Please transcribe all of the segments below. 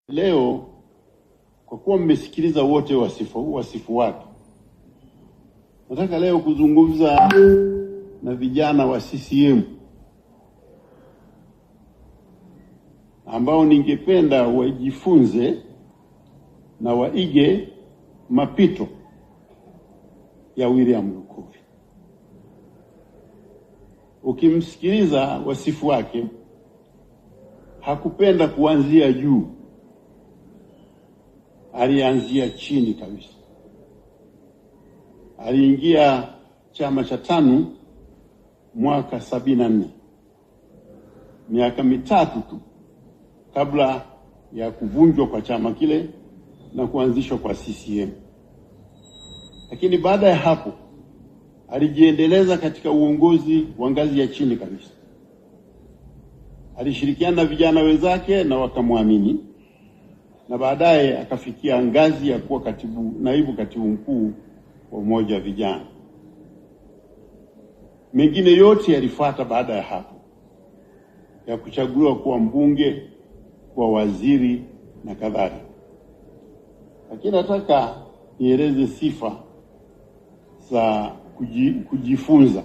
Leo kwa kuwa mmesikiliza wote wasifu wake, nataka leo kuzungumza na vijana wa CCM ambao ningependa wajifunze na waige mapito ya William Lukuvi. Ukimsikiliza wasifu wake, hakupenda kuanzia juu, alianzia chini kabisa. Aliingia chama cha TANU mwaka 74, miaka mitatu tu kabla ya kuvunjwa kwa chama kile na kuanzishwa kwa CCM. Lakini baada ya hapo alijiendeleza katika uongozi wa ngazi ya chini kabisa. Alishirikiana na vijana wenzake na wakamwamini, na baadaye akafikia ngazi ya kuwa naibu katibu mkuu wa umoja wa vijana. Mengine yote yalifuata baada ya hapo, ya kuchaguliwa kuwa mbunge, kuwa waziri na kadhalika. Lakini nataka nieleze sifa za kujifunza.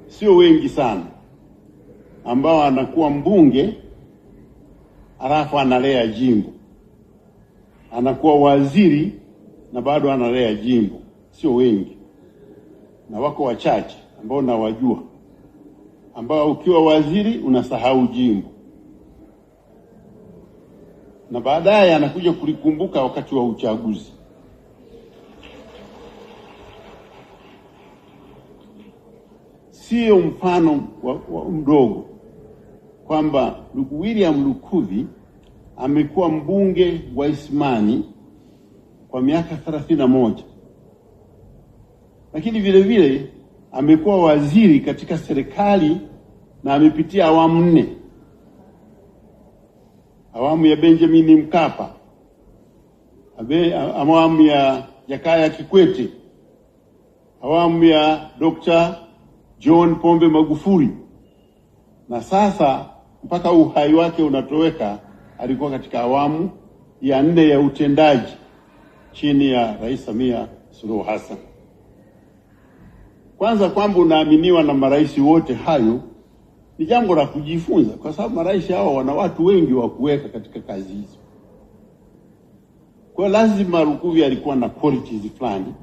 Sio wengi sana ambao anakuwa mbunge halafu analea jimbo, anakuwa waziri na bado analea jimbo. Sio wengi, na wako wachache ambao nawajua, ambao ukiwa waziri unasahau jimbo na baadaye anakuja kulikumbuka wakati wa uchaguzi. Sio mfano wa mdogo kwamba William Lukuvi amekuwa mbunge wa Isimani kwa miaka 31, lakini vile vile amekuwa waziri katika serikali na amepitia awamu 4: awamu ya Benjamin Mkapa, awamu ya Jakaya Kikwete, awamu ya Dr. John Pombe Magufuli, na sasa mpaka uhai wake unatoweka alikuwa katika awamu ya 4 ya utendaji chini ya Rais Samia Suluhu Hassan. Kwanza, kwamba unaaminiwa na marais wote, hayo ni jambo la kujifunza, kwa sababu marais hao wana watu wengi wa kuweka katika kazi hizo. Kwa lazima Lukuvi alikuwa na qualities fulani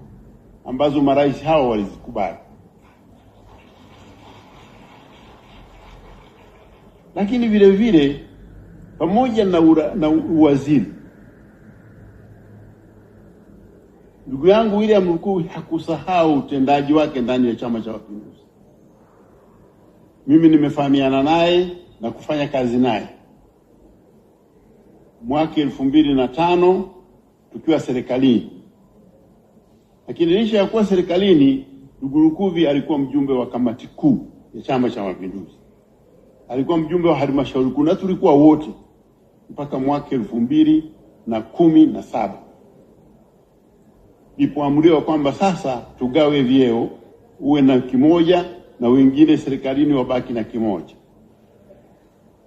ambazo marais hao walizikubali. Lakini vile vile pamoja na uwaziri, ndugu yangu William Lukuvi hakusahau utendaji wake ndani ya Chama cha Mapinduzi. Mimi nimefahamiana naye na kufanya kazi naye mwaka 2005 tukiwa serikalini. Lakini licha ya kuwa serikalini, ndugu Lukuvi alikuwa mjumbe wa kamati kuu ya Chama cha Mapinduzi, alikuwa mjumbe wa halmashauri kuu, na tulikuwa wote mpaka mwaka 2017 ilipoamriwa kwamba sasa tugawe vyeo, uwe na kimoja na wengine serikalini wabaki na kimoja.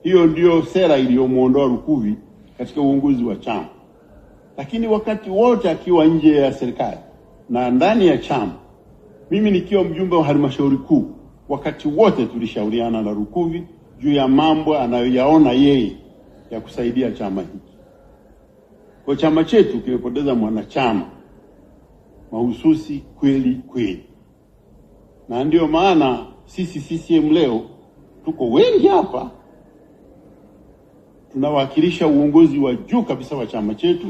Hiyo ndio sera iliyomuondoa Lukuvi katika uongozi wa chama. Lakini wakati wote akiwa nje ya serikali na ndani ya chama, mimi nikiwa mjumbe wa halmashauri kuu, wakati wote tulishauriana na Lukuvi juu ya mambo anayoyaona yeye ya kusaidia chama hiki. Kwa chama chetu kimepoteza mwanachama mahususi kweli kweli, na ndio maana sisi CCM leo tuko wengi hapa, tunawakilisha uongozi wa juu kabisa wa chama chetu,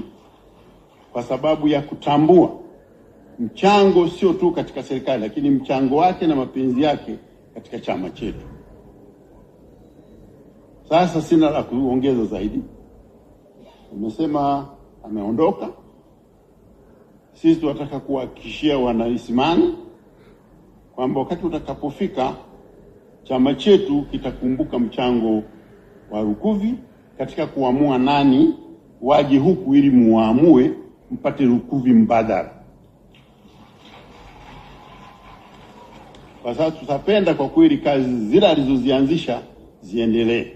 kwa sababu ya kutambua mchango sio tu katika serikali, lakini mchango wake na mapenzi yake katika chama chetu. Sasa sina la kuongeza zaidi. Nimesema ameondoka. Sisi tunataka kuhakikishia wanaisimani kwamba wakati utakapofika, chama chetu kitakumbuka mchango wa Lukuvi katika kuamua nani waje huku ili muamue mpate Lukuvi mbadala. Kwa sababu tutapenda kwa kweli kazi zile alizozianzisha ziendelee.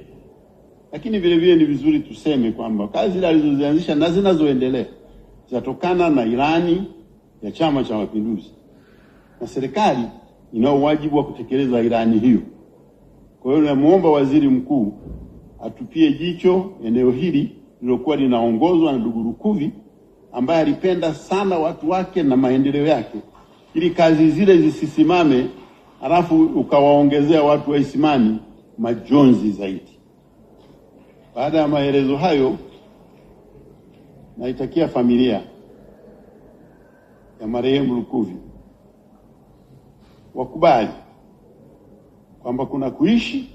lakini vile vile ni vizuri tuseme kwamba kazi zile alizozianzisha na zinazoendelea zinatokana na ilani ya Chama cha Mapinduzi, na serikali ina wajibu wa kutekeleza ilani hiyo. Kwa hiyo namuomba Waziri Mkuu atupie jicho eneo hili lilokuwa linaongozwa na ndugu Lukuvi ambaye alipenda sana watu wake na maendeleo yake, ili kazi zile zisisimame halafu ukawaongezea watu wa Isimani majonzi zaidi. Baada ya maelezo hayo, naitakia familia ya marehemu Lukuvi wakubali kwamba kuna kuishi